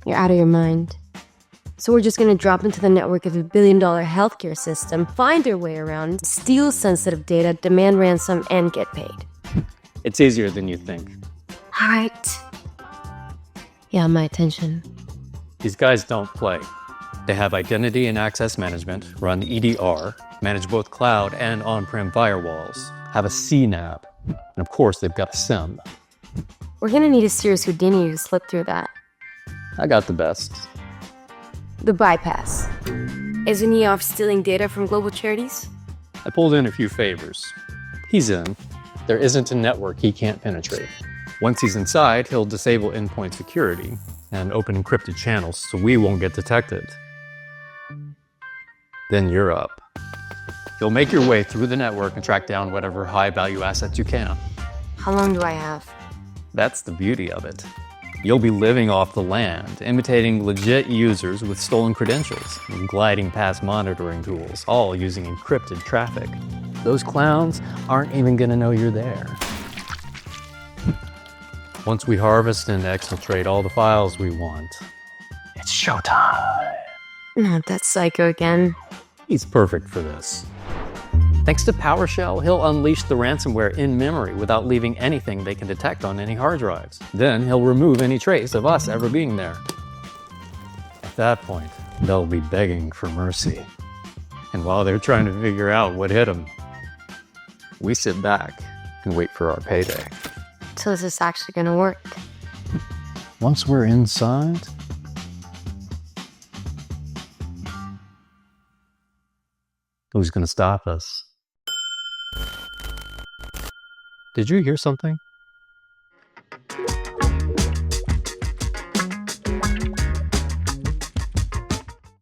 You're out of your mind. So we're just gonna drop into the network of a billion-dollar healthcare system, find our way around, steal sensitive data, demand ransom, and get paid. It's easier than you think. All right. Yeah, my attention. These guys don't play. They have identity and access management, run EDR, manage both cloud and on-prem firewalls, have a CNAB, and of course they've got a SIM. We're gonna need a serious Houdini to slip through that. I got the best. The bypass. Isn't he off stealing data from global charities? I pulled in a few favors. He's in. There isn't a network he can't penetrate. Once he's inside, he'll disable endpoint security and open encrypted channels so we won't get detected. Then you're up. You'll make your way through the network and track down whatever high-value assets you can. How long do I have? That's the beauty of it. You'll be living off the land, imitating legit users with stolen credentials, and gliding past monitoring tools, all using encrypted traffic. Those clowns aren't even gonna know you're there. Once we harvest and exfiltrate all the files we want, it's showtime. Not that psycho again. He's perfect for this. Thanks to PowerShell, he'll unleash the ransomware in memory without leaving anything they can detect on any hard drives. Then he'll remove any trace of us ever being there. At that point, they'll be begging for mercy. And while they're trying to figure out what hit them, we sit back and wait for our payday. So is this actually gonna work? Once we're inside, who's gonna stop us? Did you hear something?